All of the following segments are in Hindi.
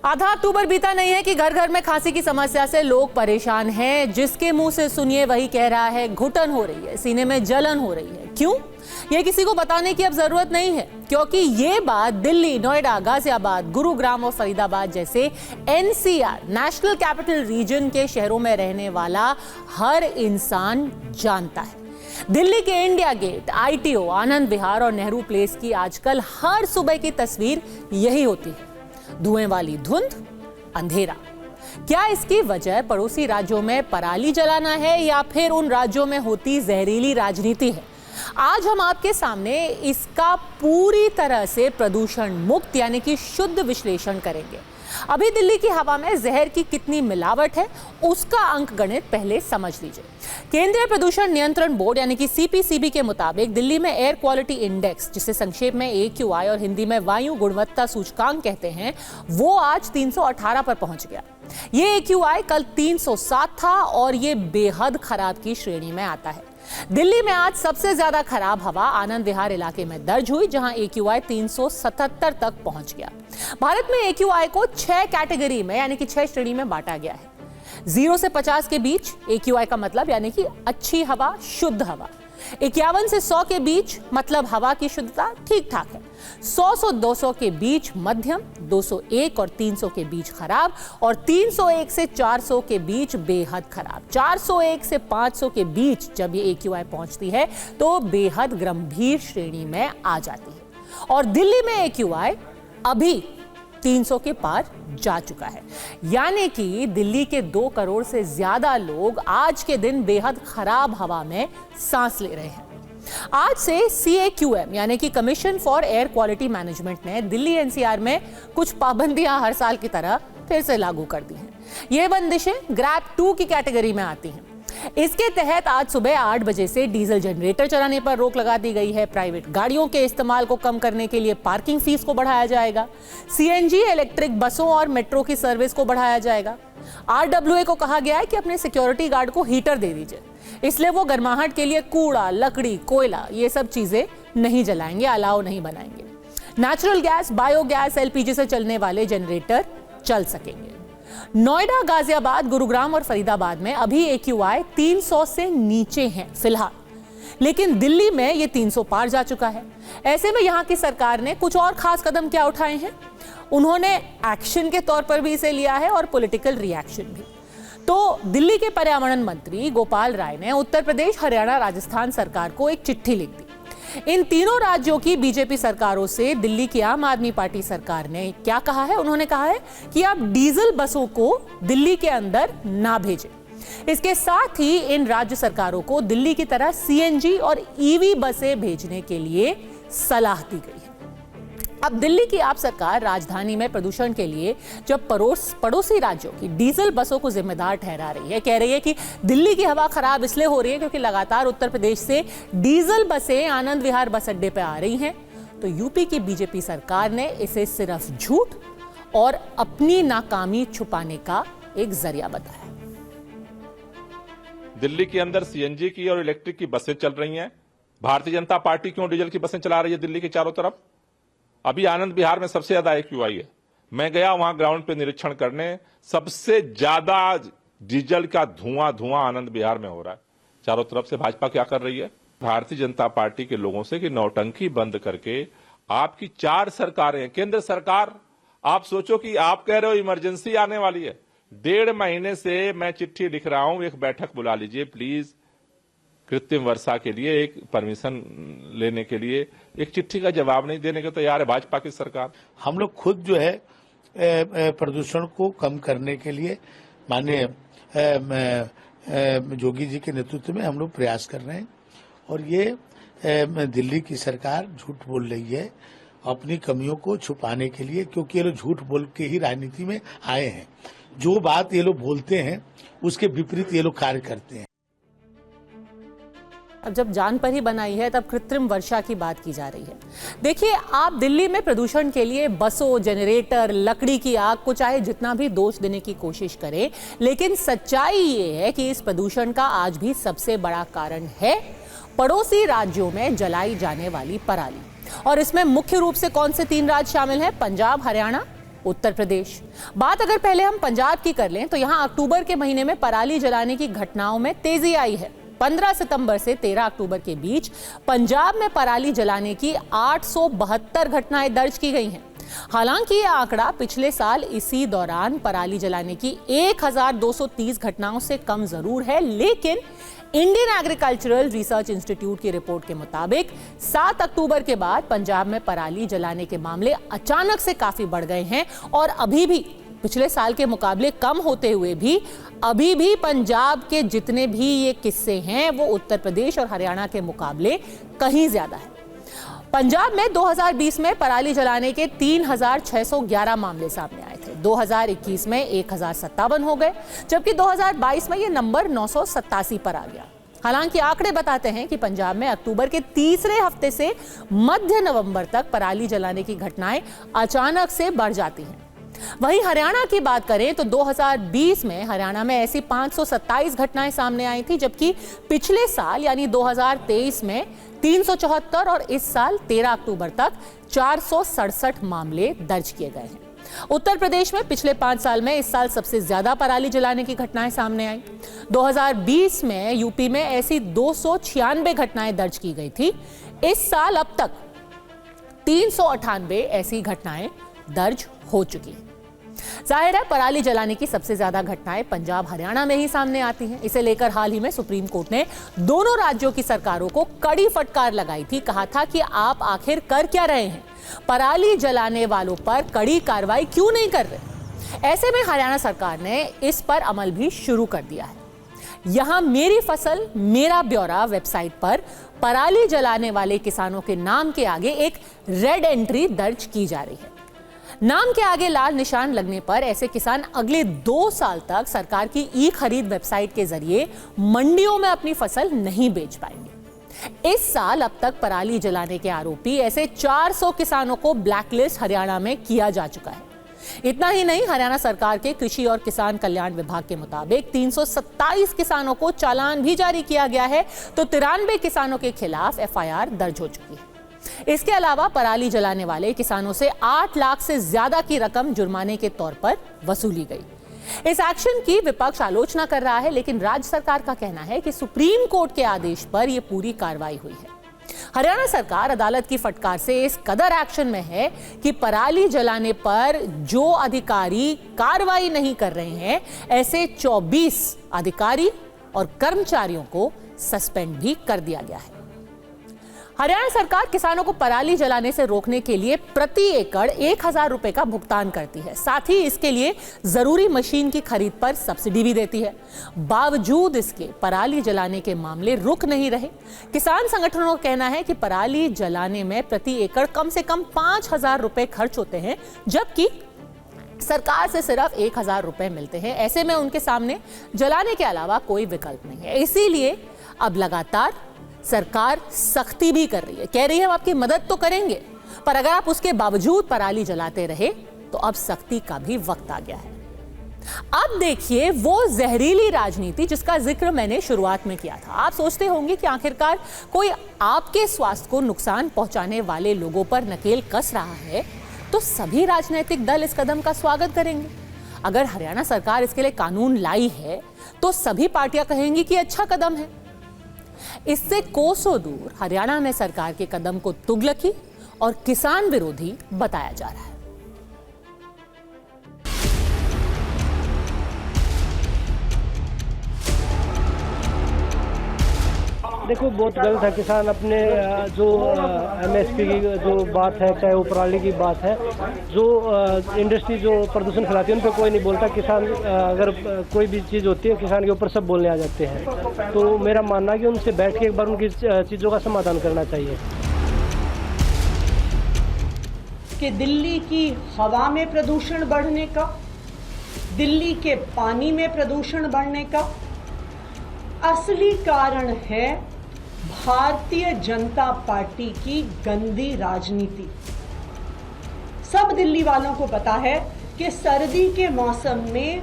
आधा अक्टूबर बीता नहीं है कि घर घर में खांसी की समस्या से लोग परेशान हैं। जिसके मुंह से सुनिए वही कह रहा है घुटन हो रही है, सीने में जलन हो रही है। क्यों? ये किसी को बताने की अब जरूरत नहीं है, क्योंकि ये बात दिल्ली, नोएडा, गाजियाबाद, गुरुग्राम और फरीदाबाद जैसे एनसीआर नेशनल कैपिटल रीजन के शहरों में रहने वाला हर इंसान जानता है। दिल्ली के India gate, ITO, Anand Vihar और नेहरू प्लेस की आजकल हर सुबह की तस्वीर यही होती है। धुएं वाली धुंध, अंधेरा। क्या इसकी वजह पड़ोसी राज्यों में पराली जलाना है या फिर उन राज्यों में होती जहरीली राजनीति है? आज हम आपके सामने इसका पूरी तरह से प्रदूषण मुक्त यानी कि शुद्ध विश्लेषण करेंगे। अभी दिल्ली की हवा में जहर की कितनी मिलावट है उसका अंकगणित पहले समझ लीजिए। केंद्रीय प्रदूषण नियंत्रण बोर्ड यानी कि सीपीसीबी के मुताबिक दिल्ली में एयर क्वालिटी इंडेक्स, जिसे संक्षेप में AQI और हिंदी में वायु गुणवत्ता सूचकांक कहते हैं, वो आज 318 पर पहुंच गया। ये AQI कल 307 था और ये बेहद खराब की श्रेणी में आता है। दिल्ली में आज सबसे ज्यादा खराब हवा आनंद विहार इलाके में दर्ज हुई, जहां AQI 377 तक पहुंच गया। भारत में AQI को 6 कैटेगरी में यानी कि 6 श्रेणी में बांटा गया है। 0 से 50 के बीच AQI का मतलब यानी कि अच्छी हवा, शुद्ध हवा। 51 से 100 के बीच मतलब हवा की शुद्धता ठीक ठाक है। 100 से 200 के बीच मध्यम, 201 और 300 के बीच खराब और 301 से 400 के बीच बेहद खराब। 401 से 500 के बीच जब ये AQI पहुंचती है तो बेहद गंभीर श्रेणी में आ जाती है। और दिल्ली में AQI अभी 300 के पार जा चुका है, यानी कि दिल्ली के 2 करोड़ से ज्यादा लोग आज के दिन बेहद खराब हवा में सांस ले रहे हैं। आज से CAQM यानी कि commission for air quality management ने दिल्ली NCR में कुछ पाबंदियां हर साल की तरह फिर से लागू कर दी हैं। ये बंदिशें ग्रैप 2 की कैटेगरी में आती हैं। इसके तहत आज सुबह 8 बजे से डीजल जनरेटर चलाने पर रोक लगा दी गई है। प्राइवेट गाड़ियों के इस्तेमाल को कम करने के लिए पार्किंग फीस को बढ़ाया जाएगा। CNG इलेक्ट्रिक बसों और मेट्रो की सर्विस को बढ़ाया जाएगा। RWA को कहा गया है कि अपने सिक्योरिटी गार्ड को हीटर दे दीजिए, इसलिए वो गर्माहट के लिए कूड़ा, लकड़ी, कोयला ये सब चीजें नहीं जलाएंगे, अलाउ नहीं बनाएंगे। नेचुरल गैस, बायोगैस, LPG से चलने वाले जनरेटर चल सकेंगे। नोएडा, गाजियाबाद, गुरुग्राम और फरीदाबाद में अभी AQI 300 से नीचे हैं फिलहाल, लेकिन दिल्ली में ये 300 पार जा चुका है। ऐसे में यहाँ की सरकार ने कुछ और खास कदम क्या उठाए हैं? उन्होंने एक्शन के तौर पर भी इसे लिया है और पॉलिटिकल रिएक्शन भी। तो दिल्ली के पर्यावरण मंत्री गोपाल राय ने उत्तर प्रदेश, हरियाणा, राजस्थान सरकार को एक चिट्ठी लिख दी। इन तीनों राज्यों की बीजेपी सरकारों से दिल्ली की आम आदमी पार्टी सरकार ने क्या कहा है? उन्होंने कहा है कि आप डीजल बसों को दिल्ली के अंदर ना भेजें। इसके साथ ही इन राज्य सरकारों को दिल्ली की तरह CNG और EV बसें भेजने के लिए सलाह दी गई है। अब दिल्ली की आप सरकार राजधानी में प्रदूषण के लिए जब पड़ोसी राज्यों की डीजल बसों को जिम्मेदार ठहरा रही है, कह रही है कि दिल्ली की हवा खराब इसलिए हो रही है क्योंकि लगातार उत्तर प्रदेश से डीजल बसें आनंद विहार बस अड्डे पर आ रही हैं, तो यूपी की बीजेपी सरकार ने इसे सिर्फ झूठ और अपनी नाकामी छुपाने का एक जरिया बताया। दिल्ली के अंदर CNG की और इलेक्ट्रिक की बसें चल रही हैं। भारतीय जनता पार्टी क्यों डीजल की बसें चला रही है दिल्ली के चारों तरफ? अभी आनंद विहार में सबसे ज्यादा AQI है। मैं गया वहां ग्राउंड पे निरीक्षण करने, सबसे ज्यादा डीजल का धुआं आनंद विहार में हो रहा है। चारों तरफ से भाजपा क्या कर रही है? भारतीय जनता पार्टी के लोगों से कि नौटंकी बंद करके, आपकी 4 सरकारें, केंद्र सरकार, आप सोचो कि आप कह रहे हो इमरजेंसी आने वाली है। 1.5 महीने से मैं चिट्ठी लिख रहा हूं, एक बैठक बुला लीजिए प्लीज, कृत्रिम वर्षा के लिए एक परमिशन लेने के लिए एक चिट्ठी का जवाब नहीं देने को तैयार है भाजपा की सरकार। हम लोग खुद जो है प्रदूषण को कम करने के लिए माननीय जोगी जी के नेतृत्व में हम लोग प्रयास कर रहे हैं, और ये दिल्ली की सरकार झूठ बोल रही है अपनी कमियों को छुपाने के लिए, क्योंकि ये लोग झूठ बोल के ही राजनीति में आए हैं। जो बात ये लोग बोलते हैं उसके विपरीत ये लोग कार्य करते हैं। अब जब जान पर ही बनाई है तब कृत्रिम वर्षा की बात की जा रही है। देखिए, आप दिल्ली में प्रदूषण के लिए बसों, जनरेटर, लकड़ी की आग को चाहे जितना भी दोष देने की कोशिश करें, लेकिन सच्चाई ये है कि इस प्रदूषण का आज भी सबसे बड़ा कारण है पड़ोसी राज्यों में जलाई जाने वाली पराली। और इसमें मुख्य रूप से कौन से 3 राज्य शामिल हैं? पंजाब, हरियाणा उत्तर प्रदेश। बात अगर पहले हम पंजाब की कर लें तो यहां अक्टूबर के महीने में पराली जलाने की घटनाओं में तेजी आई है। 15 सितंबर से 13 अक्टूबर के बीच पंजाब में पराली जलाने की 872 घटनाएं दर्ज की गई हैं। हालांकि यह आंकड़ा पिछले साल इसी दौरान पराली जलाने की 1230 घटनाओं से कम जरूर है, लेकिन इंडियन एग्रीकल्चरल रिसर्च इंस्टीट्यूट की रिपोर्ट के मुताबिक 7 अक्टूबर के बाद पंजाब में पराली जलाने के मामले अचानक से काफी बढ़ गए हैं और अभी भी पिछले साल के मुकाबले कम होते हुए भी अभी भी पंजाब के जितने भी ये किस्से हैं वो उत्तर प्रदेश और हरियाणा के मुकाबले कहीं ज्यादा है। पंजाब में 2020 में पराली जलाने के 3611 मामले सामने आए थे। 2021 में 1057 हो गए, जबकि 2022 में ये नंबर 987 पर आ गया। हालांकि आंकड़े बताते हैं कि पंजाब में अक्टूबर के तीसरे हफ्ते से मध्य नवंबर तक पराली जलाने की घटनाएं अचानक से बढ़ जाती हैं। वहीं हरियाणा की बात करें तो 2020 में हरियाणा में ऐसी 527 घटनाएं सामने आई थी, जबकि पिछले साल यानी 2023 में 374 और इस साल 13 अक्टूबर तक 467 मामले दर्ज किए गए हैं। उत्तर प्रदेश में पिछले 5 साल में इस साल सबसे ज्यादा पराली जलाने की घटनाएं सामने आई। 2020 में यूपी में ऐसी 296 घटनाएं दर्ज की गई थी। इस साल अब तक 398 ऐसी घटनाएं दर्ज हो चुकी हैं। जाहिर है पराली जलाने की सबसे ज्यादा घटनाएं पंजाब हरियाणा में ही सामने आती हैं। इसे लेकर हाल ही में सुप्रीम कोर्ट ने दोनों राज्यों की सरकारों को कड़ी फटकार लगाई थी। कहा था कि आप आखिर कर क्या रहे हैं, पराली जलाने वालों पर कड़ी कार्रवाई क्यों नहीं कर रहे। ऐसे में हरियाणा सरकार ने इस पर अमल भी शुरू कर दिया है। यहां मेरी फसल मेरा ब्यौरा वेबसाइट पर पराली जलाने वाले किसानों के नाम के आगे एक रेड एंट्री दर्ज की जा रही है। नाम के आगे लाल निशान लगने पर ऐसे किसान अगले 2 साल तक सरकार की ई खरीद वेबसाइट के जरिए मंडियों में अपनी फसल नहीं बेच पाएंगे। इस साल अब तक पराली जलाने के आरोपी ऐसे 400 किसानों को ब्लैकलिस्ट हरियाणा में किया जा चुका है। इतना ही नहीं, हरियाणा सरकार के कृषि और किसान कल्याण विभाग के मुताबिक 327 किसानों को चालान भी जारी किया गया है, तो 93 किसानों के खिलाफ FIR दर्ज हो चुकी है। इसके अलावा पराली जलाने वाले किसानों से 8 लाख से ज्यादा की रकम जुर्माने के तौर पर वसूली गई। इस एक्शन की विपक्ष आलोचना कर रहा है, लेकिन राज्य सरकार का कहना है कि सुप्रीम कोर्ट के आदेश पर यह पूरी कार्रवाई हुई है। हरियाणा सरकार अदालत की फटकार से इस कदर एक्शन में है कि पराली जलाने पर जो अधिकारी कार्रवाई नहीं कर रहे हैं, ऐसे 24 अधिकारी और कर्मचारियों को सस्पेंड भी कर दिया गया है। हरियाणा सरकार किसानों को पराली जलाने से रोकने के लिए प्रति एकड़ 1000 रुपए का भुगतान करती है। साथ ही इसके लिए जरूरी मशीन की खरीद पर सब्सिडी भी देती है। बावजूद इसके पराली जलाने के मामले रुक नहीं रहे। किसान संगठनों का कहना है कि पराली जलाने में प्रति एकड़ कम से कम 5000 रुपए खर्च होते हैं, जबकि सरकार से सिर्फ 1000 रुपए मिलते हैं। ऐसे में उनके सामने जलाने के अलावा कोई विकल्प नहीं है। इसीलिए अब लगातार सरकार सख्ती भी कर रही है। कह रही है हम आपकी मदद तो करेंगे, पर अगर आप उसके बावजूद पराली जलाते रहे तो अब सख्ती का भी वक्त आ गया है। अब देखिए वो जहरीली राजनीति जिसका जिक्र मैंने शुरुआत में किया था। आप सोचते होंगे कि आखिरकार कोई आपके स्वास्थ्य को नुकसान पहुंचाने वाले लोगों पर नकेल कस रहा है तो सभी राजनीतिक दल इस कदम का स्वागत करेंगे। अगर हरियाणा सरकार इसके लिए कानून लाई है तो सभी पार्टियां कहेंगी कि अच्छा कदम है। इससे कोसों दूर हरियाणा में सरकार के कदम को तुगलकी और किसान विरोधी बताया जा रहा है। देखो बहुत गलत है। किसान अपने जो MSP की जो बात है, चाहे वो पराली की बात है, जो इंडस्ट्री जो प्रदूषण फैलाती है उन पर कोई नहीं बोलता। किसान अगर कोई भी चीज़ होती है किसान के ऊपर सब बोलने आ जाते हैं। तो मेरा मानना है कि उनसे बैठ के एक बार उनकी चीज़ों का समाधान करना चाहिए। कि दिल्ली की हवा में प्रदूषण बढ़ने का, दिल्ली के पानी में प्रदूषण बढ़ने का असली कारण है भारतीय जनता पार्टी की गंदी राजनीति। सब दिल्ली वालों को पता है कि सर्दी के मौसम में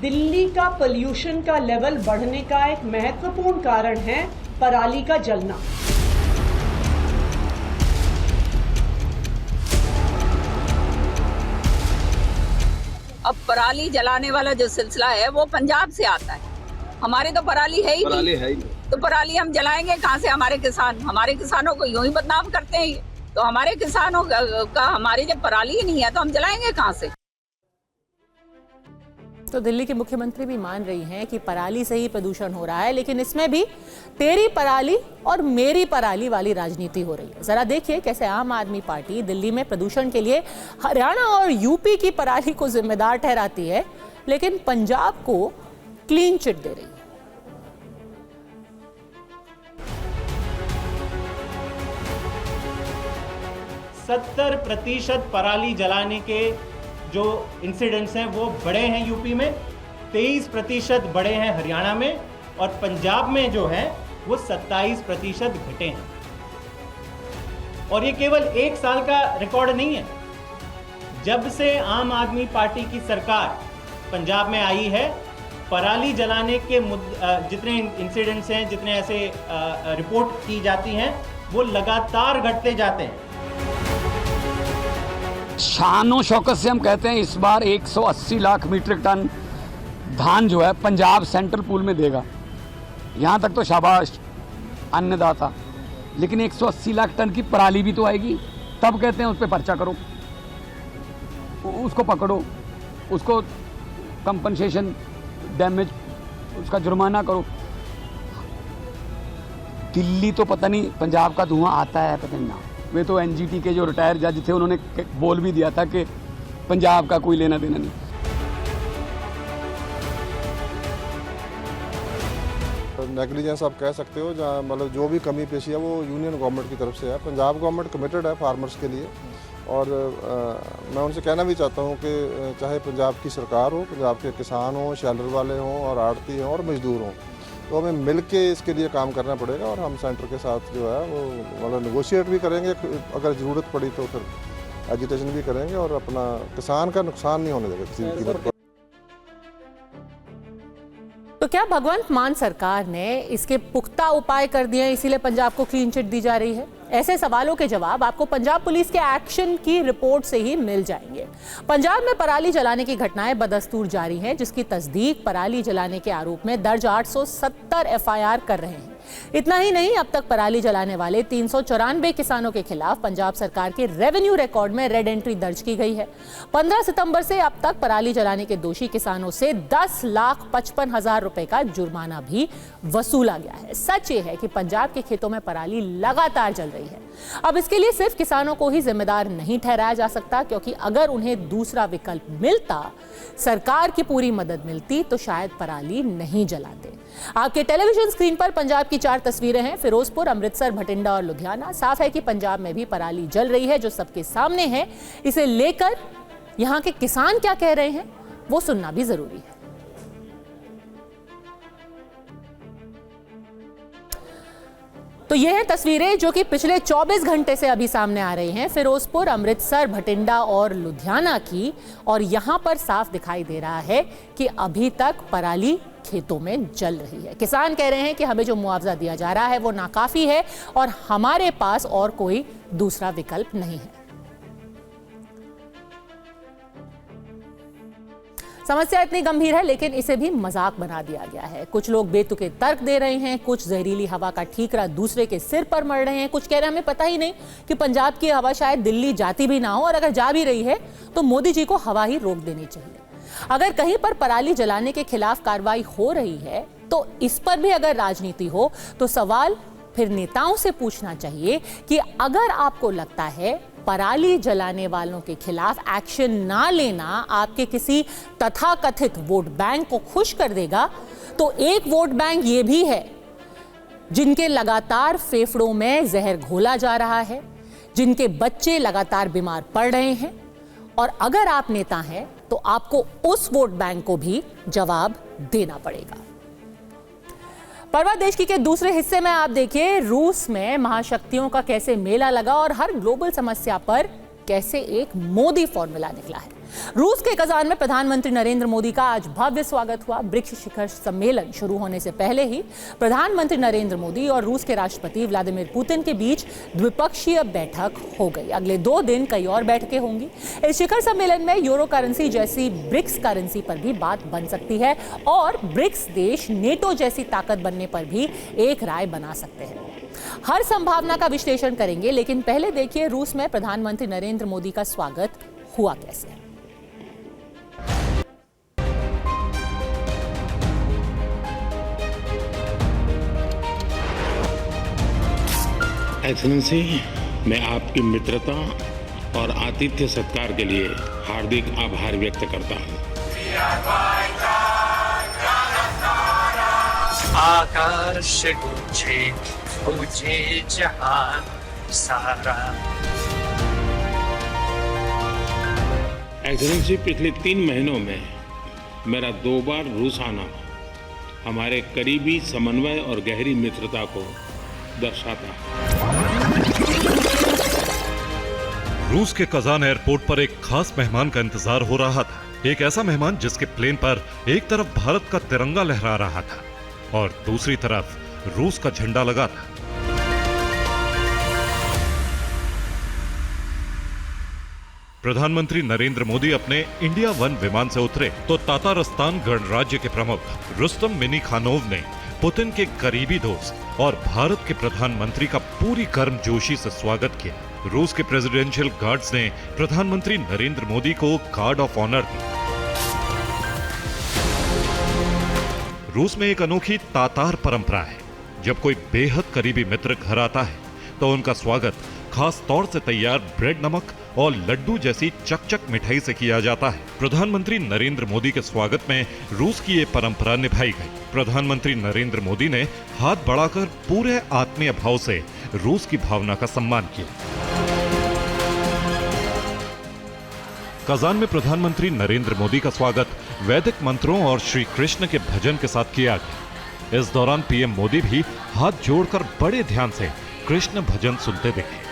दिल्ली का पोल्यूशन का लेवल बढ़ने का एक महत्वपूर्ण कारण है पराली का जलना। अब पराली जलाने वाला जो सिलसिला है वो पंजाब से आता है, हमारे तो पराली है ही नहीं। तो पराली हम जलाएंगे कहाँ से? हमारे किसानों को यूं ही बदनाम करते हैं। तो हमारे किसानों का हमारी जब पराली ही नहीं है तो हम जलाएंगे कहाँ से? तो दिल्ली के मुख्यमंत्री भी मान रही हैं कि पराली से ही प्रदूषण हो रहा है, लेकिन इसमें भी तेरी पराली और मेरी पराली वाली राजनीति हो रही है। जरा देखिए कैसे आम आदमी पार्टी दिल्ली में प्रदूषण के लिए हरियाणा और यूपी की पराली को जिम्मेदार ठहराती है, लेकिन पंजाब को क्लीन चिट दे रही है। 70% पराली जलाने के जो इंसिडेंट्स हैं वो बढ़े हैं यूपी में, 23% बढ़े हैं हरियाणा में, और पंजाब में जो है वो 27% घटे हैं। और ये केवल एक साल का रिकॉर्ड नहीं है। जब से आम आदमी पार्टी की सरकार पंजाब में आई है, पराली जलाने के जितने इंसिडेंट्स हैं, जितने ऐसे रिपोर्ट की जाती हैं, वो लगातार घटते जाते हैं। शानो शौकत से हम कहते हैं इस बार 180 लाख मीट्रिक टन धान जो है पंजाब सेंट्रल पूल में देगा। यहाँ तक तो शाबाश अन्नदाता, लेकिन 180 लाख टन की पराली भी तो आएगी। तब कहते हैं उस पर पर्चा करो, उसको पकड़ो, उसको कंपनसेशन डैमेज, उसका जुर्माना करो। दिल्ली तो पता नहीं पंजाब का धुआं आता है पता नहीं ना। वे तो एनजीटी के जो रिटायर जज थे उन्होंने बोल भी दिया था कि पंजाब का कोई लेना देना नहीं। नेग्लिजेंस आप कह सकते हो, जहाँ मतलब जो भी कमी पेशी है वो यूनियन गवर्नमेंट की तरफ से है। पंजाब गवर्नमेंट कमिटेड है फार्मर्स के लिए, और मैं उनसे कहना भी चाहता हूँ कि चाहे पंजाब की सरकार हो, पंजाब के किसान हों, शेल्टर वाले हों, और आड़ती हों, और मजदूर हों, तो हमें मिल के इसके लिए काम करना पड़ेगा। और हम सेंटर के साथ जो है वो मतलब नेगोशिएट भी करेंगे, अगर ज़रूरत पड़ी तो फिर एजिटेशन भी करेंगे, और अपना किसान का नुकसान नहीं होने देगा किसी भी कीमत पर। तो क्या भगवंत मान सरकार ने इसके पुख्ता उपाय कर दिए, इसीलिए पंजाब को क्लीन चिट दी जा रही है? ऐसे सवालों के जवाब आपको पंजाब पुलिस के एक्शन की रिपोर्ट से ही मिल जाएंगे। पंजाब में पराली जलाने की घटनाएं बदस्तूर जारी हैं, जिसकी तस्दीक पराली जलाने के आरोप में दर्ज 870 एफआईआर कर रहे हैं। इतना ही नहीं, अब तक पराली जलाने वाले 394 किसानों के खिलाफ पंजाब सरकार के रेवेन्यू रिकॉर्ड में रेड एंट्री दर्ज की गई है। 15 सितंबर से अब तक पराली जलाने के दोषी किसानों से 10,55,000 रुपए का जुर्माना भी वसूला गया है। सच ये है कि पंजाब के खेतों में पराली लगातार जल रही है। अब इसके लिए सिर्फ किसानों को ही जिम्मेदार नहीं ठहराया जा सकता, क्योंकि अगर उन्हें दूसरा विकल्प मिलता, सरकार की पूरी मदद मिलती, तो शायद पराली नहीं जलाते। आपके टेलीविजन स्क्रीन पर पंजाब की 4 तस्वीरें हैं, फिरोजपुर, अमृतसर, भटिंडा और लुधियाना। साफ है कि पंजाब में भी पराली जल रही है, जो सबके सामने है। इसे लेकर यहां के किसान क्या कह रहे हैं वो सुनना भी जरूरी है। तो ये हैं तस्वीरें जो कि पिछले 24 घंटे से अभी सामने आ रही हैं, फिरोजपुर, अमृतसर, भटिंडा और लुधियाना की। और यहां पर साफ दिखाई दे रहा है कि अभी तक पराली खेतों में जल रही है। किसान कह रहे हैं कि हमें जो मुआवजा दिया जा रहा है वो नाकाफी है और हमारे पास और कोई दूसरा विकल्प नहीं है। समस्या इतनी गंभीर है, लेकिन इसे भी मजाक बना दिया गया है। कुछ लोग बेतुके तर्क दे रहे हैं, कुछ जहरीली हवा का ठीकरा दूसरे के सिर पर मर रहे हैं, कुछ कह रहे हैं हमें पता ही नहीं कि पंजाब की हवा शायद दिल्ली जाती भी ना हो, और अगर जा भी रही है तो मोदी जी को हवा ही रोक देनी चाहिए। अगर कहीं पर पराली जलाने के खिलाफ कार्रवाई हो रही है तो इस पर भी अगर राजनीति हो, तो सवाल फिर नेताओं से पूछना चाहिए कि अगर आपको लगता है पराली जलाने वालों के खिलाफ एक्शन ना लेना आपके किसी तथाकथित वोट बैंक को खुश कर देगा, तो एक वोट बैंक ये भी है जिनके लगातार फेफड़ों में जहर घोला जा रहा है, जिनके बच्चे लगातार बीमार पड़ रहे हैं। और अगर आप नेता हैं तो आपको उस वोट बैंक को भी जवाब देना पड़ेगा। परवा देश के दूसरे हिस्से में आप देखिए, रूस में महाशक्तियों का कैसे मेला लगा और हर ग्लोबल समस्या पर कैसे एक मोदी फॉर्मूला निकला है। रूस के कजान में प्रधानमंत्री नरेंद्र मोदी का आज भव्य स्वागत हुआ। ब्रिक्स शिखर सम्मेलन शुरू होने से पहले ही प्रधानमंत्री नरेंद्र मोदी और रूस के राष्ट्रपति व्लादिमीर पुतिन के बीच द्विपक्षीय बैठक हो गई। अगले 2 दिन कई और बैठकें होंगी। इस शिखर सम्मेलन में यूरो करेंसी जैसी ब्रिक्स करेंसी पर भी बात बन सकती है और ब्रिक्स देश नेटो जैसी ताकत बनने पर भी एक राय बना सकते हैं। हर संभावना का विश्लेषण करेंगे, लेकिन पहले देखिए रूस में प्रधानमंत्री नरेंद्र मोदी का स्वागत हुआ कैसे। एक्सेलेंसी, मैं आपकी मित्रता और आतिथ्य सत्कार के लिए हार्दिक आभार व्यक्त करता हूं। आकाश मुझे जहान सारा। एक्सेलेंसी, पिछले 3 महीनों में मेरा 2 बार रूस आना हमारे करीबी समन्वय और गहरी मित्रता को दर्शाता है। रूस के कजान एयरपोर्ट पर एक खास मेहमान का इंतजार हो रहा था। एक ऐसा मेहमान जिसके प्लेन पर एक तरफ भारत का तिरंगा लहरा रहा था और दूसरी तरफ रूस का झंडा लगा था। प्रधानमंत्री नरेंद्र मोदी अपने इंडिया 1 विमान से उतरे तो तातारस्तान गणराज्य के प्रमुख रुस्तम मिनीखानोव ने पुतिन के करीबी दोस्त और भारत के प्रधानमंत्री का पूरी गर्मजोशी से स्वागत किया। रूस के प्रेसिडेंशियल गार्ड्स ने प्रधानमंत्री नरेंद्र मोदी को गार्ड ऑफ ऑनर दी। रूस में एक अनोखी तातार परंपरा है। जब कोई बेहद करीबी मित्र घर आता है तो उनका स्वागत खास तौर से तैयार ब्रेड, नमक और लड्डू जैसी चकचक मिठाई से किया जाता है। प्रधानमंत्री नरेंद्र मोदी के स्वागत में रूस की ये परंपरा निभाई गई। प्रधानमंत्री नरेंद्र मोदी ने हाथ बढ़ाकर पूरे आत्मीय भाव से रूस की भावना का सम्मान किया। कजान में प्रधानमंत्री नरेंद्र मोदी का स्वागत वैदिक मंत्रों और श्री कृष्ण के भजन के साथ किया गया। इस दौरान पीएम मोदी भी हाथ जोड़कर बड़े ध्यान से कृष्ण भजन सुनते दिखे।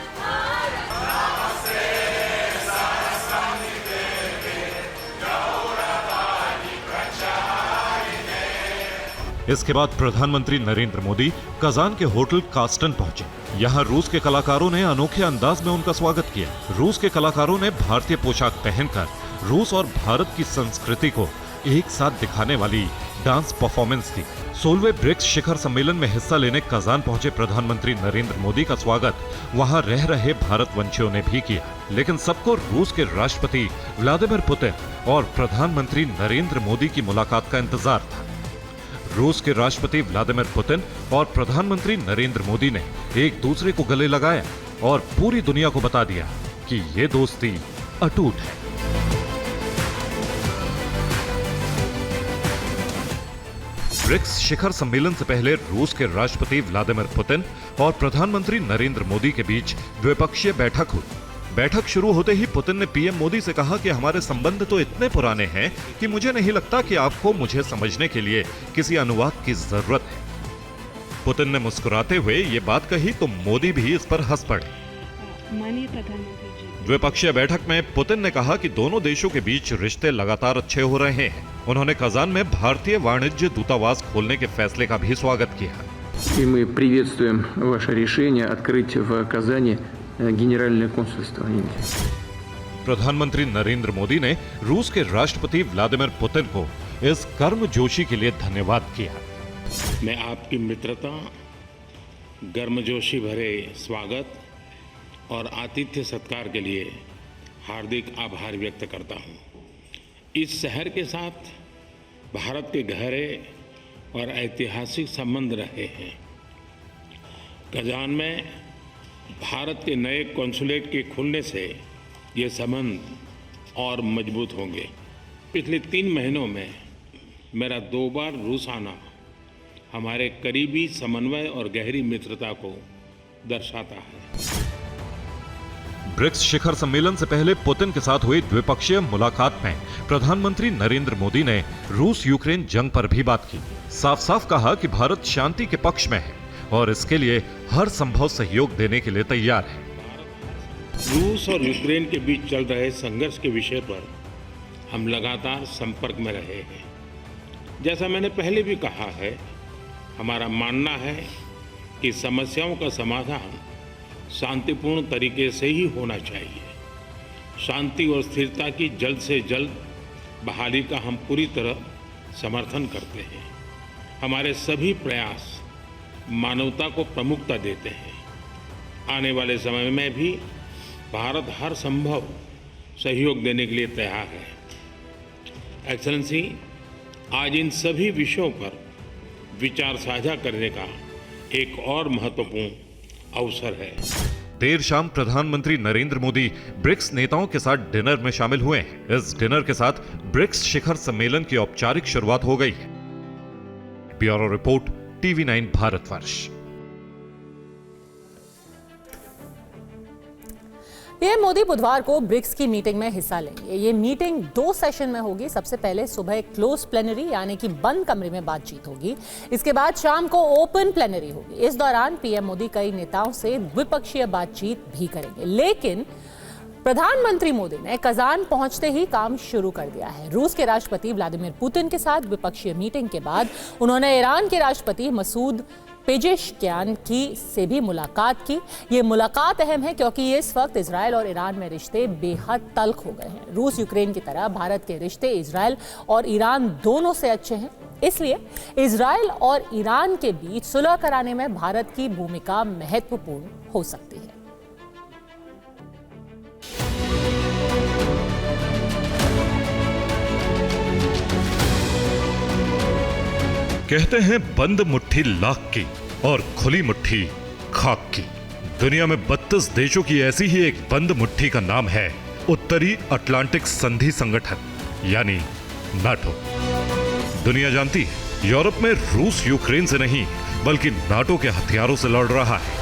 इसके बाद प्रधानमंत्री नरेंद्र मोदी कजान के होटल कास्टन पहुंचे। यहां रूस के कलाकारों ने अनोखे अंदाज में उनका स्वागत किया। रूस के कलाकारों ने भारतीय पोशाक पहनकर रूस और भारत की संस्कृति को एक साथ दिखाने वाली डांस परफॉर्मेंस दी। 16वें ब्रिक्स शिखर सम्मेलन में हिस्सा लेने कजान पहुंचे प्रधानमंत्री नरेंद्र मोदी का स्वागत वहां रह रहे भारतवंशियों ने भी किया, लेकिन सबको रूस के राष्ट्रपति व्लादिमीर पुतिन और प्रधानमंत्री नरेंद्र मोदी की मुलाकात का इंतजार था। रूस के राष्ट्रपति व्लादिमीर पुतिन और प्रधानमंत्री नरेंद्र मोदी ने एक दूसरे को गले लगाया और पूरी दुनिया को बता दिया कि ये दोस्ती अटूट है। ब्रिक्स शिखर सम्मेलन से पहले रूस के राष्ट्रपति व्लादिमीर पुतिन और प्रधानमंत्री नरेंद्र मोदी के बीच द्विपक्षीय बैठक हुई। बैठक शुरू होते ही पुतिन ने पीएम मोदी से कहा कि हमारे संबंध तो इतने पुराने हैं कि मुझे नहीं लगता कि आपको मुझे समझने के लिए किसी अनुवाद की जरूरत है। पुतिन ने मुस्कुराते हुए ये बात कही तो मोदी भी इस पर हंस पड़े। माननीय प्रधानमंत्री जी, द्विपक्षीय बैठक में पुतिन ने कहा कि दोनों देशों के बीच रिश्ते लगातार अच्छे हो रहे हैं। उन्होंने कजान में भारतीय वाणिज्य दूतावास खोलने के फैसले का भी स्वागत किया। И мы приветствуем ваше решение открыть в Казани генеральное консульство Индии। प्रधानमंत्री नरेंद्र मोदी ने रूस के राष्ट्रपति व्लादिमीर पुतिन को इस गर्मजोशी के लिए धन्यवाद किया। मैं आपकी मित्रता, गर्मजोशी भरे स्वागत और आतिथ्य सत्कार के लिए हार्दिक आभार व्यक्त करता हूं। इस शहर के साथ भारत के गहरे और ऐतिहासिक संबंध रहे हैं। कजान में भारत के नए कॉन्सुलेट के खुलने से ये संबंध और मजबूत होंगे। पिछले 3 महीनों में मेरा 2 बार रूस आना हमारे करीबी समन्वय और गहरी मित्रता को दर्शाता है। ब्रिक्स शिखर सम्मेलन से पहले पुतिन के साथ हुई द्विपक्षीय मुलाकात में प्रधानमंत्री नरेंद्र मोदी ने रूस यूक्रेन जंग पर भी बात की। साफ साफ कहा कि भारत शांति के पक्ष में है और इसके लिए हर संभव सहयोग देने के लिए तैयार है। रूस और यूक्रेन के बीच चल रहे संघर्ष के विषय पर हम लगातार संपर्क में रहे हैं। जैसा मैंने पहले भी कहा है, हमारा मानना है कि समस्याओं का समाधान शांतिपूर्ण तरीके से ही होना चाहिए। शांति और स्थिरता की जल्द से जल्द बहाली का हम पूरी तरह समर्थन करते हैं। हमारे सभी प्रयास मानवता को प्रमुखता देते हैं। आने वाले समय में भी भारत हर संभव सहयोग देने के लिए तैयार है। एक्सेलेंसी, आज इन सभी विषयों पर विचार साझा करने का एक और महत्वपूर्ण अवसर है। देर शाम प्रधानमंत्री नरेंद्र मोदी ब्रिक्स नेताओं के साथ डिनर में शामिल हुए हैं। इस डिनर के साथ ब्रिक्स शिखर सम्मेलन की औपचारिक शुरुआत हो गई है। Bureau report, TV9 Bharatvarsh. PM Modi बुधवार को ब्रिक्स की मीटिंग में हिस्सा लेंगे। ये मीटिंग 2 सेशन में होगी। सबसे पहले सुबह क्लोज प्लेनरी यानी कि बंद कमरे में बातचीत होगी। इसके बाद शाम को ओपन प्लेनरी होगी। इस दौरान पीएम मोदी कई नेताओं से द्विपक्षीय बातचीत भी करेंगे। लेकिन प्रधानमंत्री मोदी ने कजान पहुंचते ही काम शुरू कर दिया है। रूस के राष्ट्रपति व्लादिमीर पुतिन के साथ द्विपक्षीय मीटिंग के बाद उन्होंने ईरान के राष्ट्रपति मसूद पेजेश्कियान से भी मुलाकात की। ये मुलाकात अहम है क्योंकि इस वक्त इजरायल और ईरान में रिश्ते बेहद तल्ख हो गए हैं। रूस यूक्रेन की तरह भारत के रिश्ते इजरायल और ईरान दोनों से अच्छे हैं। इसलिए इजरायल और ईरान के बीच सुलह कराने में भारत की भूमिका महत्वपूर्ण हो सकती है। कहते हैं बंद मुट्ठी लाख की और खुली मुट्ठी खाक की। दुनिया में 32 देशों की ऐसी ही एक बंद मुट्ठी का नाम है उत्तरी अटलांटिक संधि संगठन यानी नाटो। दुनिया जानती है यूरोप में रूस यूक्रेन से नहीं बल्कि नाटो के हथियारों से लड़ रहा है।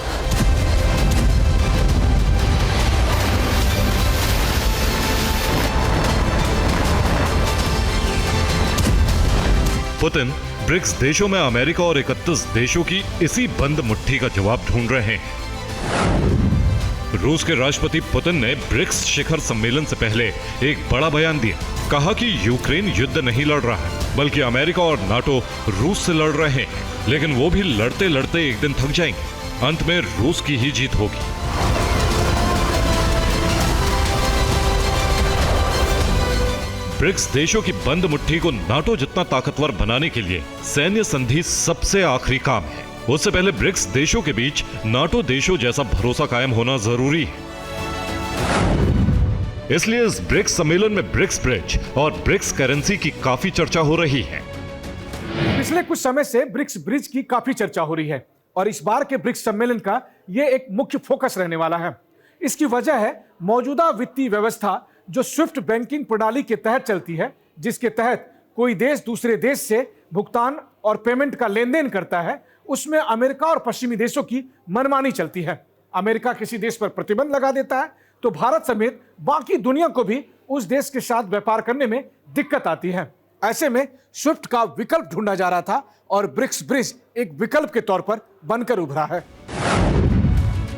पुतिन ब्रिक्स देशों में अमेरिका और 31 देशों की इसी बंद मुट्ठी का जवाब ढूंढ रहे हैं। रूस के राष्ट्रपति पुतिन ने ब्रिक्स शिखर सम्मेलन से पहले एक बड़ा बयान दिया। कहा कि यूक्रेन युद्ध नहीं लड़ रहा है बल्कि अमेरिका और नाटो रूस से लड़ रहे हैं, लेकिन वो भी लड़ते लड़ते एक दिन थक जाएंगे। अंत में रूस की ही जीत होगी। ब्रिक्स देशों की बंद मुट्ठी को नाटो जितना ताकतवर बनाने के लिए सैन्य संधि सबसे आखिरी काम है। उससे पहले ब्रिक्स देशों के बीच नाटो देशों जैसा भरोसा कायम होना जरूरी है। इसलिए इस ब्रिक्स सम्मेलन में ब्रिक्स ब्रिज और ब्रिक्स करेंसी की काफी चर्चा हो रही है। पिछले कुछ समय से ब्रिक्स ब्रिज की काफी चर्चा हो रही है और इस बार के ब्रिक्स सम्मेलन का यह एक मुख्य फोकस रहने वाला है। इसकी वजह है मौजूदा वित्तीय व्यवस्था जो स्विफ्ट बैंकिंग प्रणाली के तहत चलती है, जिसके तहत कोई देश दूसरे देश से भुगतान और पेमेंट का लेन देन करता है। उसमें अमेरिका और पश्चिमी देशों की मनमानी चलती है। अमेरिका किसी देश पर प्रतिबंध लगा देता है तो भारत समेत बाकी दुनिया को भी उस देश के साथ व्यापार करने में दिक्कत आती है। ऐसे में स्विफ्ट का विकल्प ढूंढा जा रहा था और ब्रिक्स ब्रिज एक विकल्प के तौर पर बनकर उभरा है।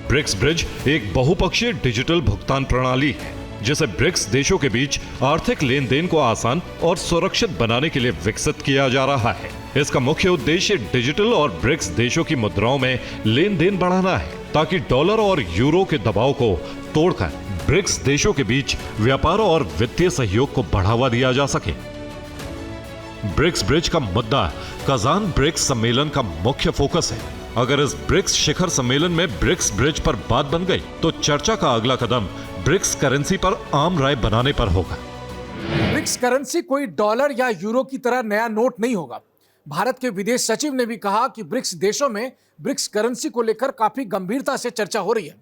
ब्रिक्स ब्रिज एक बहुपक्षीय डिजिटल भुगतान प्रणाली है जिसे ब्रिक्स देशों के बीच आर्थिक लेन देन को आसान और सुरक्षित बनाने के लिए विकसित किया जा रहा है। इसका मुख्य उद्देश्य डिजिटल और ब्रिक्स देशों की मुद्राओं में लेन देन बढ़ाना है ताकि डॉलर और यूरो के दबाव को तोड़कर ब्रिक्स देशों के बीच व्यापार और वित्तीय सहयोग को बढ़ावा दिया जा सके। ब्रिक्स ब्रिज का मुद्दा कजान ब्रिक्स सम्मेलन का मुख्य फोकस है। अगर इस ब्रिक्स शिखर सम्मेलन में ब्रिक्स ब्रिज पर बात बन गई तो चर्चा का अगला कदम ब्रिक्स करेंसी पर आम राय बनाने पर होगा। ब्रिक्स करेंसी कोई डॉलर या यूरो की तरह नया नोट नहीं होगा। भारत के विदेश सचिव ने भी कहा कि ब्रिक्स देशों में ब्रिक्स करेंसी को लेकर काफी गंभीरता से चर्चा हो रही है।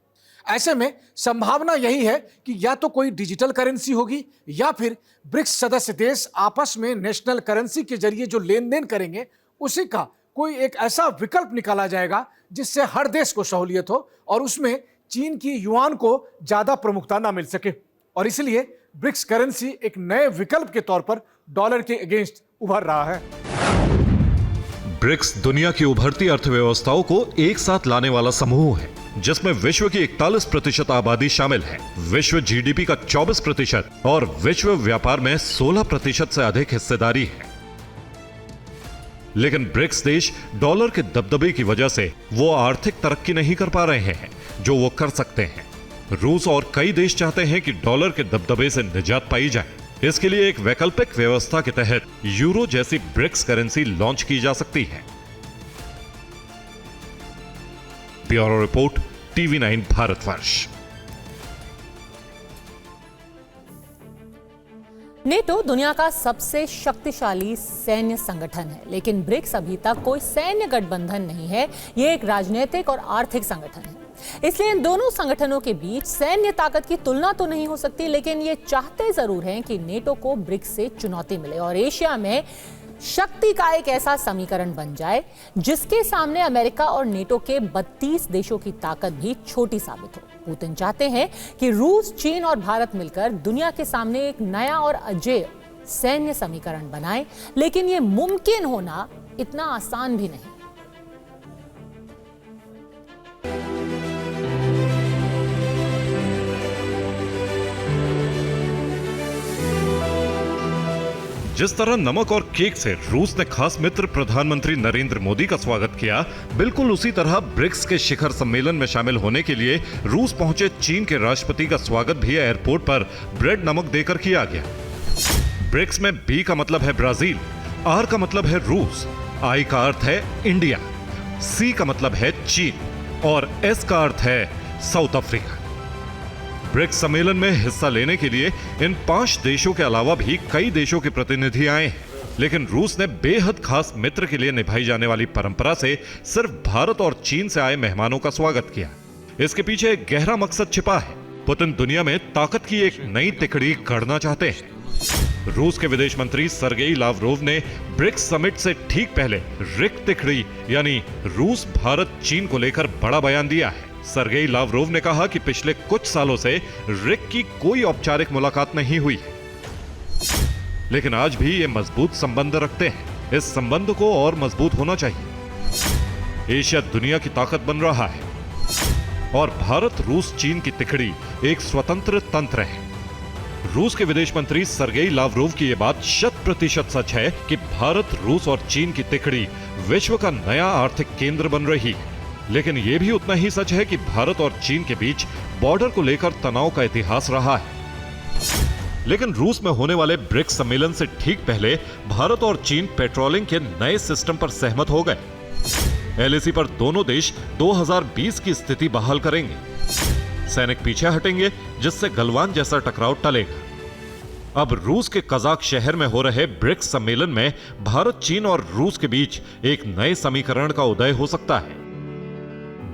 ऐसे में संभावना यही है कि या तो कोई डिजिटल करेंसी होगी या फिर ब्रिक्स सदस्य देश आपस में नेशनल करेंसी के जरिए जो लेन देन करेंगे उसी का कोई एक ऐसा विकल्प निकाला जाएगा जिससे हर देश को सहूलियत हो और उसमें चीन की युआन को ज्यादा प्रमुखता ना मिल सके। और इसलिए ब्रिक्स करेंसी एक नए विकल्प के तौर पर डॉलर के अगेंस्ट उभर रहा है। ब्रिक्स दुनिया की उभरती अर्थव्यवस्थाओं को एक साथ लाने वाला समूह है। जिसमें विश्व की 41% आबादी शामिल है, विश्व जीडीपी का 24% और विश्व व्यापार में 16% से अधिक हिस्सेदारी है। लेकिन ब्रिक्स देश डॉलर के दबदबे की वजह से वो आर्थिक तरक्की नहीं कर पा रहे हैं जो वो कर सकते हैं। रूस और कई देश चाहते हैं कि डॉलर के दबदबे से निजात पाई जाए। इसके लिए एक वैकल्पिक व्यवस्था के तहत यूरो जैसी ब्रिक्स करेंसी लॉन्च की जा सकती है। Bureau report, TV9 Bharatvarsh. NATO दुनिया का सबसे शक्तिशाली सैन्य संगठन है, लेकिन ब्रिक्स अभी तक कोई सैन्य गठबंधन नहीं है। ये एक राजनीतिक और आर्थिक संगठन है। इसलिए इन दोनों संगठनों के बीच सैन्य ताकत की तुलना तो नहीं हो सकती, लेकिन ये चाहते जरूर हैं कि नेटो को ब्रिक्स से चुनौती मिले और एशिया में शक्ति का एक ऐसा समीकरण बन जाए जिसके सामने अमेरिका और नेटो के 32 देशों की ताकत भी छोटी साबित हो। पुतिन चाहते हैं कि रूस, चीन और भारत मिलकर दुनिया के सामने एक नया और अजेय सैन्य समीकरण बनाए, लेकिन यह मुमकिन होना इतना आसान भी नहीं। जिस तरह नमक और केक से रूस ने खास मित्र प्रधानमंत्री नरेंद्र मोदी का स्वागत किया, बिल्कुल उसी तरह ब्रिक्स के शिखर सम्मेलन में शामिल होने के लिए रूस पहुंचे चीन के राष्ट्रपति का स्वागत भी एयरपोर्ट पर ब्रेड नमक देकर किया गया। ब्रिक्स में बी का मतलब है ब्राजील, आर का मतलब है रूस, आई का अर्थ है इंडिया, सी का मतलब है चीन और एस का अर्थ है साउथ अफ्रीका। ब्रिक्स सम्मेलन में हिस्सा लेने के लिए इन 5 देशों के अलावा भी कई देशों के प्रतिनिधि आए हैं, लेकिन रूस ने बेहद खास मित्र के लिए निभाई जाने वाली परंपरा से सिर्फ भारत और चीन से आए मेहमानों का स्वागत किया। इसके पीछे एक गहरा मकसद छिपा है। पुतिन दुनिया में ताकत की एक नई तिकड़ी गढ़ना चाहते हैं। रूस के विदेश मंत्री सर्गेई लावरोव ने ब्रिक्स समिट से ठीक पहले रिक तिकड़ी यानी रूस, भारत, चीन को लेकर बड़ा बयान दिया है। सर्गेई लावरोव ने कहा कि पिछले कुछ सालों से रिक की कोई औपचारिक मुलाकात नहीं हुई है, लेकिन आज भी ये मजबूत संबंध रखते हैं। इस संबंध को और मजबूत होना चाहिए। एशिया दुनिया की ताकत बन रहा है और भारत, रूस, चीन की तिकड़ी एक स्वतंत्र तंत्र है। रूस के विदेश मंत्री सर्गेई लावरोव की यह बात 100% सच है कि भारत, रूस और चीन की तिकड़ी विश्व का नया आर्थिक केंद्र बन रही है, लेकिन यह भी उतना ही सच है कि भारत और चीन के बीच बॉर्डर को लेकर तनाव का इतिहास रहा है। लेकिन रूस में होने वाले ब्रिक्स सम्मेलन से ठीक पहले भारत और चीन पेट्रोलिंग के नए सिस्टम पर सहमत हो गए। LAC पर दोनों देश 2020 की स्थिति बहाल करेंगे। सैनिक पीछे हटेंगे, जिससे गलवान जैसा टकराव टलेगा। अब रूस के कजाक शहर में हो रहे ब्रिक्स सम्मेलन में भारत, चीन और रूस के बीच एक नए समीकरण का उदय हो सकता है।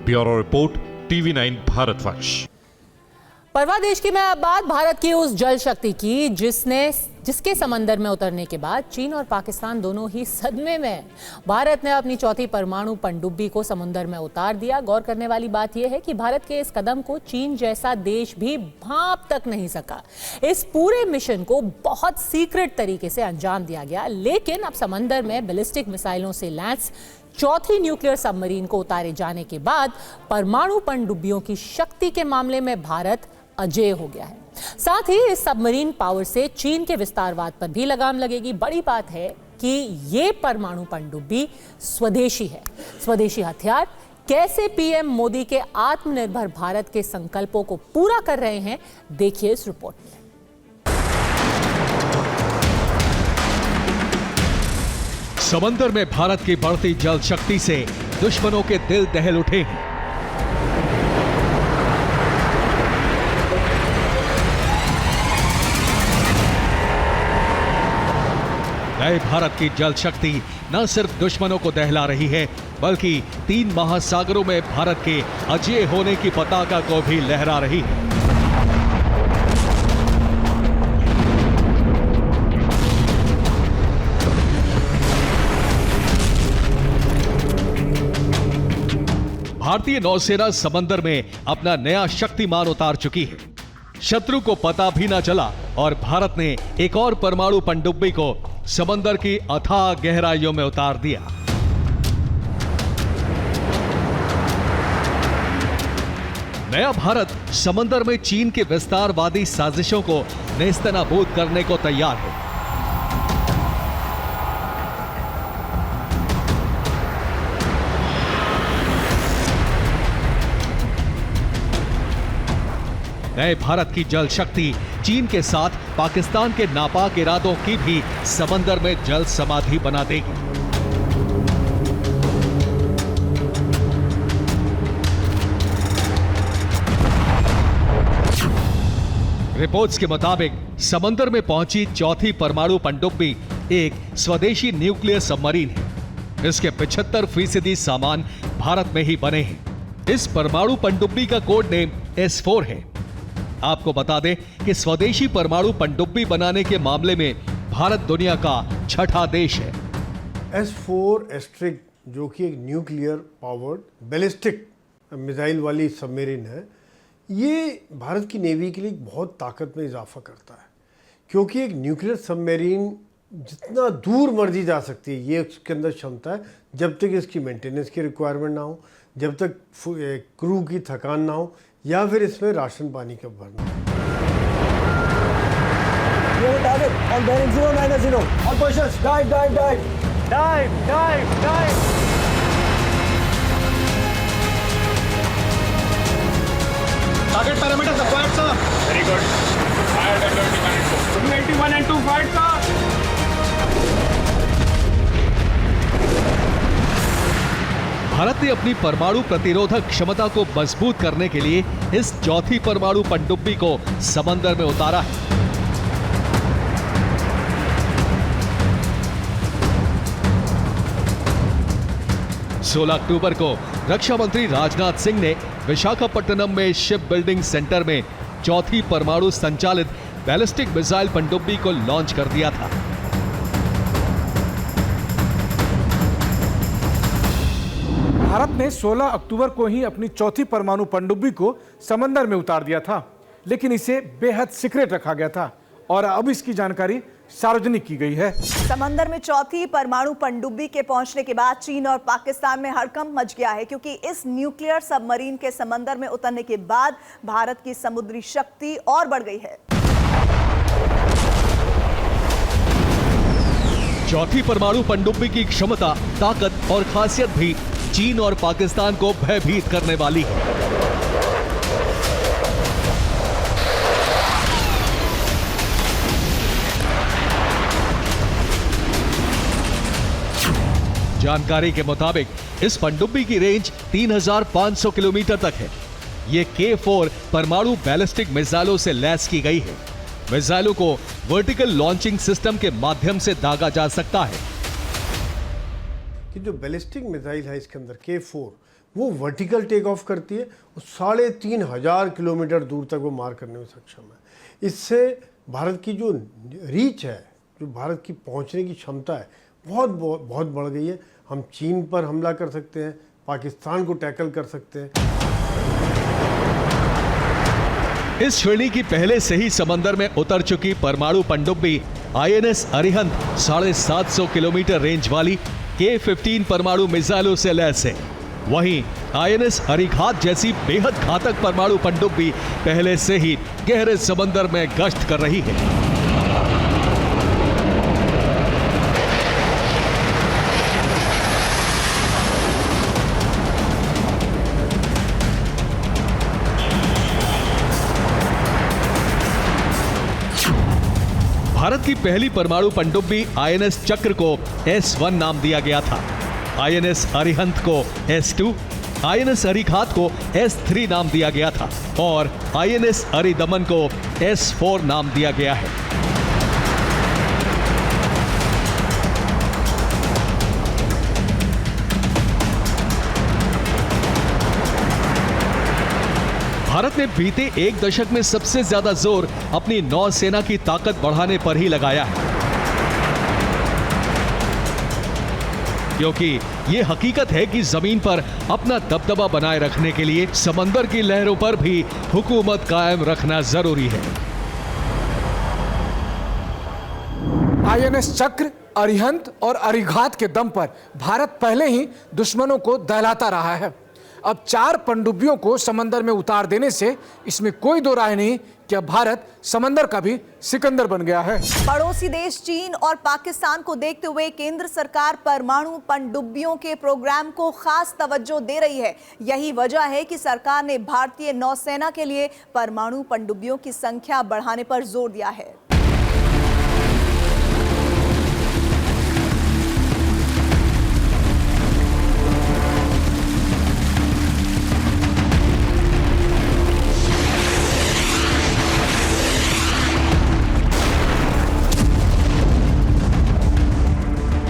Bureau report, TV9 Bharatvarsh. परवाह देश की मैं अब बात भारत की उस जल शक्ति की जिसके समंदर में उतरने के बाद चीन और पाकिस्तान दोनों ही सदमे में हैं। भारत ने अपनी चौथी परमाणु पनडुब्बी को समुद्र में उतार दिया। गौर करने वाली बात यह है कि भारत के इस कदम को चीन जैसा देश भी भांप तक नहीं सका। इस पूरे मिशन को बहुत सीक्रेट तरीके से अंजाम दिया गया, लेकिन अब समंदर में बैलिस्टिक मिसाइलों से लैस चौथी न्यूक्लियर सबमरीन को उतारे जाने के बाद परमाणु पनडुब्बियों की शक्ति के मामले में भारत अजेय हो गया है। साथ ही इस सबमरीन पावर से चीन के विस्तारवाद पर भी लगाम लगेगी। बड़ी बात है कि ये परमाणु पनडुब्बी स्वदेशी है। स्वदेशी हथियार कैसे पीएम मोदी के आत्मनिर्भर भारत के संकल्पों को पूरा कर रहे हैं, देखिए इस रिपोर्ट में। समंदर में भारत की बढ़ती जल शक्ति से दुश्मनों के दिल दहल उठे हैं। नए भारत की जल शक्ति न सिर्फ दुश्मनों को दहला रही है, बल्कि 3 महासागरों में भारत के अजेय होने की पताका को भी लहरा रही है। भारतीय नौसेना समंदर में अपना नया शक्तिमान उतार चुकी है। शत्रु को पता भी ना चला और भारत ने एक और परमाणु पनडुब्बी को समंदर की अथाह गहराइयों में उतार दिया। नया भारत समंदर में चीन के विस्तारवादी साजिशों को नेस्तनाबूद करने को तैयार है। नए भारत की जल शक्ति चीन के साथ पाकिस्तान के नापाक इरादों की भी समंदर में जल समाधि बना देगी। रिपोर्ट्स के मुताबिक समंदर में पहुंची चौथी परमाणु पनडुब्बी एक स्वदेशी न्यूक्लियर सबमरीन है। इसके 75% सामान भारत में ही बने हैं। इस परमाणु पनडुब्बी का कोड नेम S4 है। आपको बता दें कि स्वदेशी परमाणु पनडुब्बी बनाने के मामले में भारत दुनिया का छठा देश है। S4 एस्ट्रिक जो कि एक न्यूक्लियर पावर्ड बैलिस्टिक मिसाइल वाली सबमरीन है, ये भारत की नेवी के लिए बहुत ताकत में इजाफा करता है, क्योंकि एक न्यूक्लियर सबमरीन जितना दूर मर्जी जा सकती है, ये उसके अंदर क्षमता है, जब तक इसकी मेंटेनेंस की रिक्वायरमेंट ना हो, जब तक क्रू की थकान ना हो, या फिर इसमें राशन पानी का भरना। Target parameters acquired, sir. Very good. Fired at 281 and 2 fired, sir. Bharat ने अपनी परमाणु प्रतिरोधक क्षमता को मजबूत करने के लिए इस चौथी परमाणु पनडुब्बी को समंदर में उतारा है। सोलह अक्टूबर को रक्षा मंत्री राजनाथ सिंह ने विशाखापट्टनम में शिप बिल्डिंग सेंटर में चौथी परमाणु संचालित बैलिस्टिक मिसाइल पनडुब्बी को लॉन्च कर दिया था। भारत ने 16 अक्टूबर को ही अपनी चौथी परमाणु पनडुब्बी को समंदर में उतार दिया था, लेकिन इसे बेहद सीक्रेट रखा गया था और अब इसकी जानकारी सार्वजनिक की गई है। समंदर में चौथी परमाणु पनडुब्बी के पहुंचने के बाद चीन और पाकिस्तान में हड़कंप मच गया है, क्योंकि इस न्यूक्लियर सबमरीन के समंदर में उतरने के बाद भारत की समुद्री शक्ति और बढ़ गई है। चौथी परमाणु पनडुब्बी की क्षमता, ताकत और खासियत भी चीन और पाकिस्तान को भयभीत करने वाली है। जानकारी के मुताबिक इस पनडुब्बी की रेंज 3500 किलोमीटर तक है। ये K4 परमाणु बैलिस्टिक मिसाइलों से लैस की गई है। मिसाइलों को वर्टिकल लॉन्चिंग सिस्टम के माध्यम से दागा जा सकता है। कि जो बैलिस्टिक मिसाइल है इसके अंदर K4, वो वर्टिकल टेक ऑफ करती है और 3500 किलोमीटर दूर तक वो मार करने में सक्षम है। इससे भारत की जो रीच है, जो भारत की पहुंचने की क्षमता है, बहुत बढ़ गई है। हम चीन पर हमला कर सकते हैं, पाकिस्तान को टैकल कर सकते हैं। इस श्रेणी की पहले से ही समंदर में उतर चुकी परमाणु पनडुब्बी INS अरिहंत 750 किलोमीटर रेंज वाली K-15 परमाणु मिसाइलों से लैस है। वहीं INS अरिघात जैसी बेहद घातक परमाणु पनडुब्बी पहले से ही गहरे समंदर में गश्त कर रही है। भारत की पहली परमाणु पनडुब्बी INS चक्र को S1 नाम दिया गया था। INS अरिहंत को S2, INS अरिघात को S3 नाम दिया गया था और INS अरिदमन को S4 नाम दिया गया है। भारत ने बीते एक दशक में सबसे ज्यादा जोर अपनी नौसेना की ताकत बढ़ाने पर ही लगाया है, क्योंकि ये हकीकत है कि जमीन पर अपना दबदबा बनाए रखने के लिए समंदर की लहरों पर भी हुकूमत कायम रखना जरूरी है। INS चक्र, अरिहंत और अरिघात के दम पर भारत पहले ही दुश्मनों को दहलाता रहा है। अब 4 पनडुब्बियों को समंदर में उतार देने से इसमें कोई दो राय नहीं कि अब भारत समंदर का भी सिकंदर बन गया है। पड़ोसी देश चीन और पाकिस्तान को देखते हुए केंद्र सरकार परमाणु पनडुब्बियों के प्रोग्राम को खास तवज्जो दे रही है। यही वजह है कि सरकार ने भारतीय नौसेना के लिए परमाणु पनडुब्बियों की संख्या बढ़ाने पर जोर दिया है।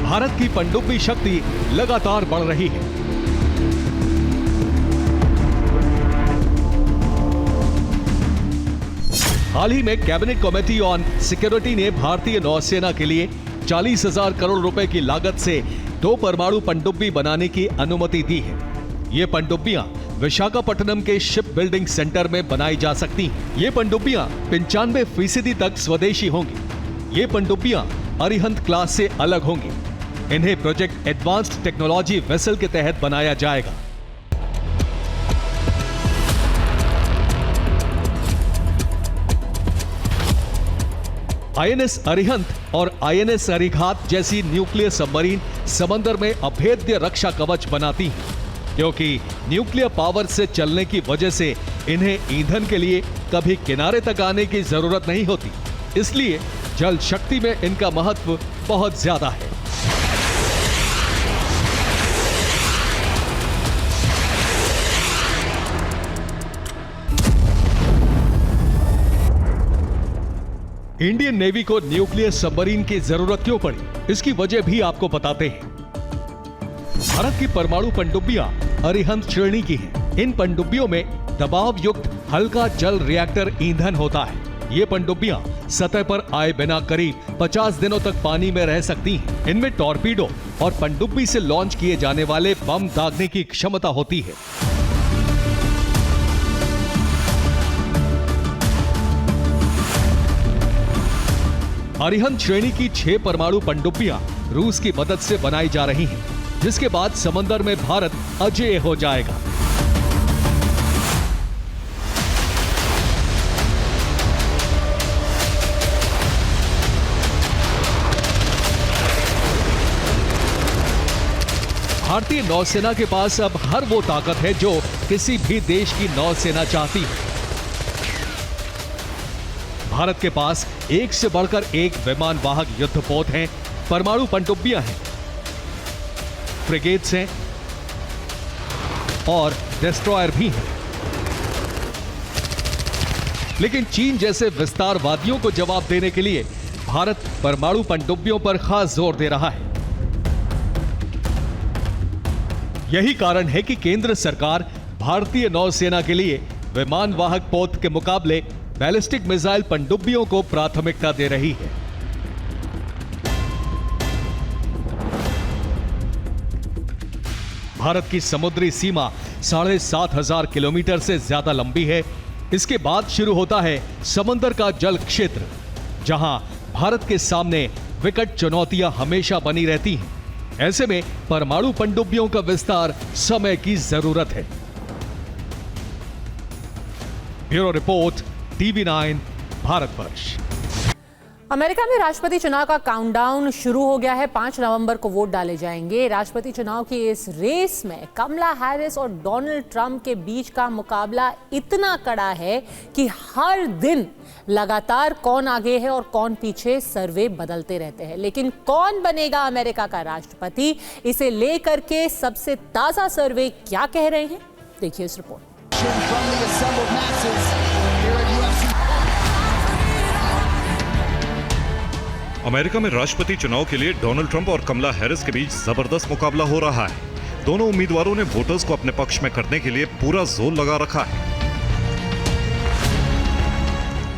भारत की पनडुब्बी शक्ति लगातार बढ़ रही है। हाल ही में कैबिनेट कमेटी ऑन सिक्योरिटी ने भारतीय नौसेना के लिए 40,000 करोड़ रुपए की लागत से 2 परमाणु पनडुब्बी बनाने की अनुमति दी है। ये पनडुब्बियां विशाखापट्टनम के शिप बिल्डिंग सेंटर में बनाई जा सकती हैं। ये पनडुब्बियां 95% तक स्वदेशी होंगी। ये पनडुब्बियां अरिहंत क्लास से अलग होंगी। इन्हें प्रोजेक्ट एडवांस्ड टेक्नोलॉजी वेसल के तहत बनाया जाएगा। आईएनएस अरिहंत और आईएनएस अरिघात जैसी न्यूक्लियर सबमरीन समंदर में अभेद्य रक्षा कवच बनाती हैं, क्योंकि न्यूक्लियर पावर से चलने की वजह से इन्हें ईंधन के लिए कभी किनारे तक आने की जरूरत नहीं होती। इसलिए जल शक्ति में इनका महत्व बहुत ज्यादा है। इंडियन नेवी को न्यूक्लियर सबमरीन की जरूरत क्यों पड़ी, इसकी वजह भी आपको बताते हैं। भारत की परमाणु पनडुब्बियां अरिहंत श्रेणी की हैं। इन पनडुब्बियों में दबाव युक्त हल्का जल रिएक्टर ईंधन होता है। ये पनडुब्बियां सतह पर आए बिना करीब 50 दिनों तक पानी में रह सकती हैं। इनमें टॉर्पीडो और पनडुब्बी से लॉन्च किए जाने वाले बम दागने की क्षमता होती है। अरिहंत श्रेणी की 6 परमाणु पनडुब्बियां रूस की मदद से बनाई जा रही हैं, जिसके बाद समंदर में भारत अजेय हो जाएगा। भारतीय नौसेना के पास अब हर वो ताकत है जो किसी भी देश की नौसेना चाहती है। भारत के पास एक से बढ़कर एक विमान वाहक युद्धपोत हैं, परमाणु पनडुब्बियां हैं, फ्रिगेट्स हैं और डिस्ट्रॉयर भी हैं। लेकिन चीन जैसे विस्तारवादियों को जवाब देने के लिए भारत परमाणु पनडुब्बियों पर खास जोर दे रहा है। यही कारण है कि केंद्र सरकार भारतीय नौसेना के लिए विमान वाहक पोत के मुकाबले बैलिस्टिक मिसाइल पनडुब्बियों को प्राथमिकता दे रही है। भारत की समुद्री सीमा 7,500 किलोमीटर से ज्यादा लंबी है। इसके बाद शुरू होता है समंदर का जल क्षेत्र, जहां भारत के सामने विकट चुनौतियां हमेशा बनी रहती हैं। ऐसे में परमाणु पनडुब्बियों का विस्तार समय की जरूरत है। Bureau report, TV9 Bharatvarsh. America में राष्ट्रपति चुनाव का काउंटडाउन शुरू हो गया है। 5 नवंबर को वोट डाले जाएंगे। राष्ट्रपति चुनाव की इस रेस में कमला हैरिस और डोनाल्ड ट्रंप के बीच का मुकाबला इतना कड़ा है कि हर दिन लगातार कौन आगे है और कौन पीछे सर्वे बदलते रहते हैं। लेकिन कौन बनेगा अमेरिका का राष्ट्रपति, इसे लेकर के सबसे ताजा सर्वे क्या कह रहे हैं, देखिए इस रिपोर्ट। अमेरिका में राष्ट्रपति चुनाव के लिए डोनाल्ड ट्रंप और कमला हैरिस के बीच जबरदस्त मुकाबला हो रहा है। दोनों उम्मीदवारों ने वोटर्स को अपने पक्ष में करने के लिए पूरा जोर लगा रखा है।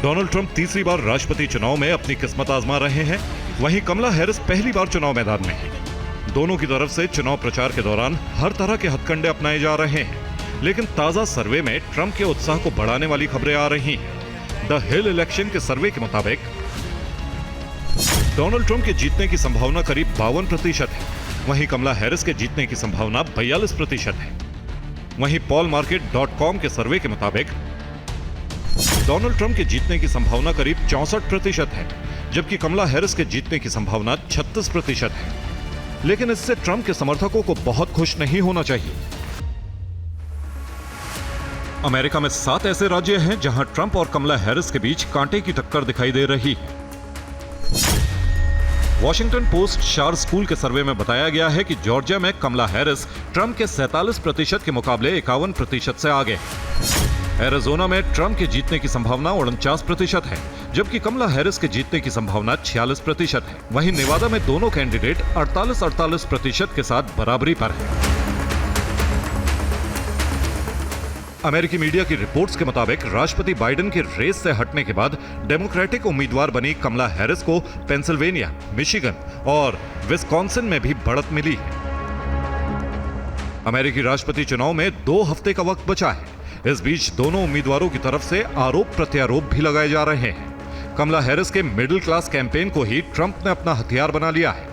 डोनाल्ड ट्रंप तीसरी बार राष्ट्रपति चुनाव में अपनी किस्मत आजमा रहे हैं, वहीं कमला हैरिस पहली बार चुनाव मैदान में है। दोनों की तरफ से चुनाव प्रचार के दौरान हर तरह के हथकंडे अपनाए जा रहे हैं, लेकिन ताजा सर्वे में ट्रंप के उत्साह को बढ़ाने वाली खबरें आ रही हैं। द हिल इलेक्शन के सर्वे के मुताबिक डोनाल्ड ट्रंप के जीतने की संभावना करीब 52% है, वहीं कमला हैरिस के जीतने की संभावना 42% है। वहीं pollmarket.com के सर्वे के मुताबिक डोनाल्ड ट्रंप के जीतने की संभावना करीब 64% है, जबकि कमला हैरिस के जीतने की संभावना 36% है। लेकिन इससे ट्रंप के समर्थकों को बहुत खुश नहीं होना चाहिए। अमेरिका में 7 ऐसे राज्य हैं जहां ट्रंप और कमला हैरिस के बीच कांटे की टक्कर दिखाई दे रही है। वॉशिंगटन पोस्ट शार स्कूल के सर्वे में बताया गया है कि जॉर्जिया में कमला हैरिस ट्रंप के 47% के मुकाबले 51% से आगे है। एरिज़ोना में ट्रंप के जीतने की संभावना 49% है, जबकि कमला हैरिस के जीतने की संभावना 46% है। वहीं नेवादा में दोनों कैंडिडेट 48% के साथ बराबरी पर हैं। अमेरिकी मीडिया की रिपोर्ट्स के मुताबिक राष्ट्रपति बाइडेन के रेस से हटने के बाद डेमोक्रेटिक उम्मीदवार बनी कमला हैरिस को पेंसिल्वेनिया, मिशिगन और विस्कॉन्सिन में भी बढ़त मिली है। अमेरिकी राष्ट्रपति चुनाव में 2 हफ्ते का वक्त बचा है। इस बीच दोनों उम्मीदवारों की तरफ से आरोप प्रत्यारोप भी लगाए जा रहे हैं। कमला हैरिस के मिडिल क्लास कैंपेन को ही ट्रंप ने अपना हथियार बना लिया है।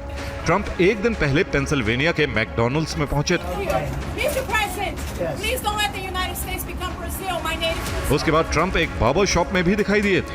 ट्रंप एक दिन पहले पेंसिल्वेनिया के मैकडॉनल्ड्स में पहुंचे थे। उसके बाद ट्रंप एक बार्बर शॉप में भी दिखाई दिए थे।